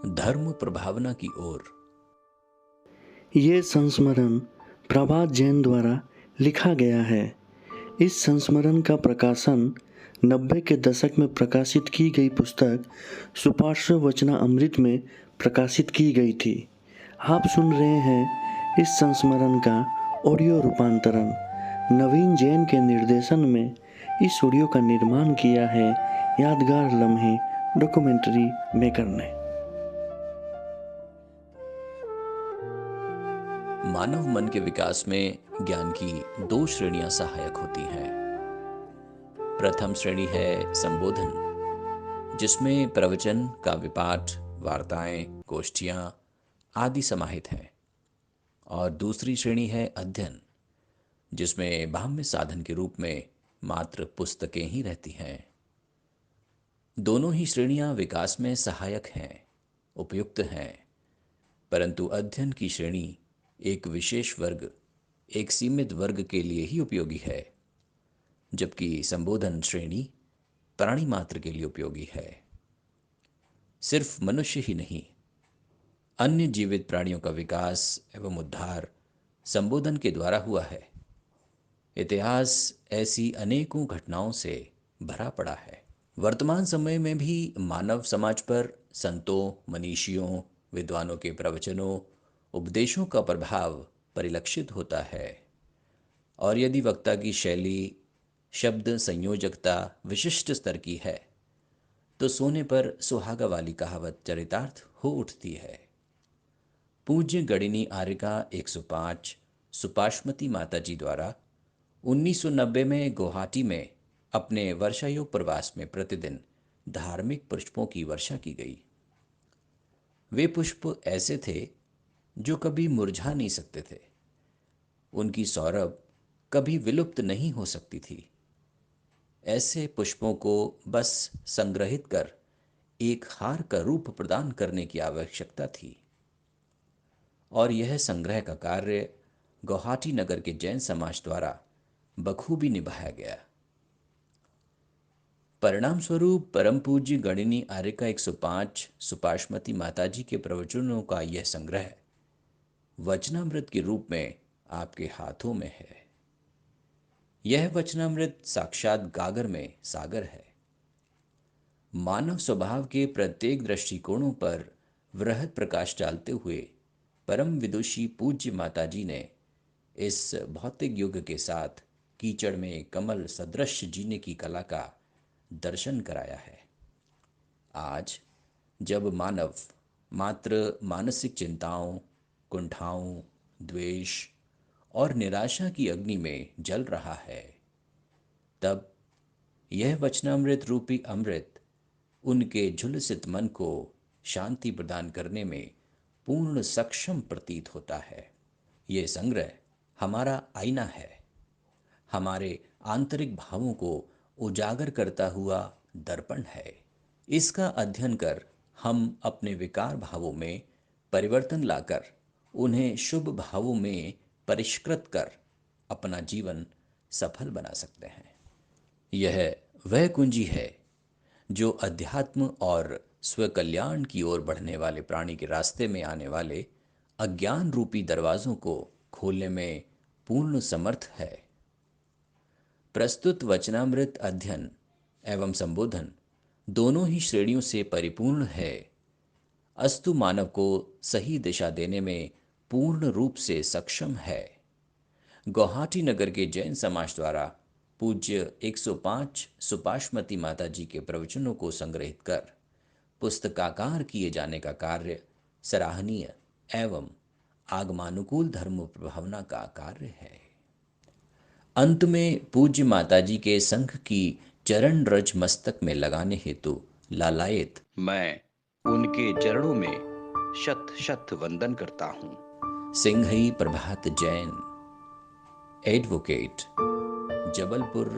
धर्म प्रभावना की ओर। ये संस्मरण प्रभात जैन द्वारा लिखा गया है। इस संस्मरण का प्रकाशन 90 के दशक में प्रकाशित की गई पुस्तक सुपार्श्व वचनामृत में प्रकाशित की गई थी। आप सुन रहे हैं इस संस्मरण का ऑडियो रूपांतरण। नवीन जैन के निर्देशन में इस ऑडियो का निर्माण किया है यादगार लम्हे डॉक्यूमेंट्री मेकर ने। मानव मन के विकास में ज्ञान की दो श्रेणियां सहायक होती हैं। प्रथम श्रेणी है संबोधन, जिसमें प्रवचन, काव्य पाठ, वार्ताएं, गोष्ठियां आदि समाहित हैं। और दूसरी श्रेणी है अध्ययन, जिसमें बाह्य साधन के रूप में मात्र पुस्तकें ही रहती हैं। दोनों ही श्रेणियां विकास में सहायक हैं, उपयुक्त हैं, परंतु अध्ययन की श्रेणी एक विशेष वर्ग, एक सीमित वर्ग के लिए ही उपयोगी है, जबकि संबोधन श्रेणी प्राणी मात्र के लिए उपयोगी है। सिर्फ मनुष्य ही नहीं, अन्य जीवित प्राणियों का विकास एवं उद्धार संबोधन के द्वारा हुआ है। इतिहास ऐसी अनेकों घटनाओं से भरा पड़ा है। वर्तमान समय में भी मानव समाज पर संतों, मनीषियों, विद्वानों के प्रवचनों, उपदेशों का प्रभाव परिलक्षित होता है। और यदि वक्ता की शैली, शब्द संयोजकता विशिष्ट स्तर की है, तो सोने पर सुहागा वाली कहावत चरितार्थ हो उठती है। पूज्य गणिनी आर्यिका 105 सुपाश्मती माताजी द्वारा 1990 में गुवाहाटी में अपने वर्षायोग प्रवास में प्रतिदिन धार्मिक पुष्पों की वर्षा की गई। वे पुष्प ऐसे थे जो कभी मुरझा नहीं सकते थे। उनकी सौरभ कभी विलुप्त नहीं हो सकती थी। ऐसे पुष्पों को बस संग्रहित कर एक हार का रूप प्रदान करने की आवश्यकता थी, और यह संग्रह का कार्य गुवाहाटी नगर के जैन समाज द्वारा बखूबी निभाया गया। परिणाम स्वरूप परम पूज्य गणिनी आर्यिका 105 सुपाश्मती माताजी के प्रवचनों का यह संग्रह वचनामृत के रूप में आपके हाथों में है। यह वचनामृत साक्षात गागर में सागर है। मानव स्वभाव के प्रत्येक दृष्टिकोणों पर वृहद प्रकाश डालते हुए परम विदुषी पूज्य माताजी ने इस भौतिक युग के साथ कीचड़ में कमल सदृश जीने की कला का दर्शन कराया है। आज जब मानव मात्र मानसिक चिंताओं, कुंठाओं, द्वेष और निराशा की अग्नि में जल रहा है, तब यह वचनामृत रूपी अमृत उनके झुलसित मन को शांति प्रदान करने में पूर्ण सक्षम प्रतीत होता है। ये संग्रह हमारा आईना है, हमारे आंतरिक भावों को उजागर करता हुआ दर्पण है। इसका अध्ययन कर हम अपने विकार भावों में परिवर्तन लाकर उन्हें शुभ भावों में परिष्कृत कर अपना जीवन सफल बना सकते हैं। यह वह कुंजी है जो अध्यात्म और स्वकल्याण की ओर बढ़ने वाले प्राणी के रास्ते में आने वाले अज्ञान रूपी दरवाजों को खोलने में पूर्ण समर्थ है। प्रस्तुत वचनामृत अध्ययन एवं संबोधन दोनों ही श्रेणियों से परिपूर्ण है, अस्तु मानव को सही दिशा देने में पूर्ण रूप से सक्षम है। गुवाहाटी नगर के जैन समाज द्वारा पूज्य 105 सुपाश्मती माताजी के प्रवचनों को संग्रहित कर पुस्तकाकार किए जाने का कार्य सराहनीय एवं आगमानुकूल धर्म प्रभावना का कार्य है। अंत में पूज्य माताजी के संघ की चरण रज मस्तक में लगाने हेतु लालायित मैं उनके चरणों में शत शत वंदन करता हूँ। सिंघई प्रभात जैन, एडवोकेट, जबलपुर,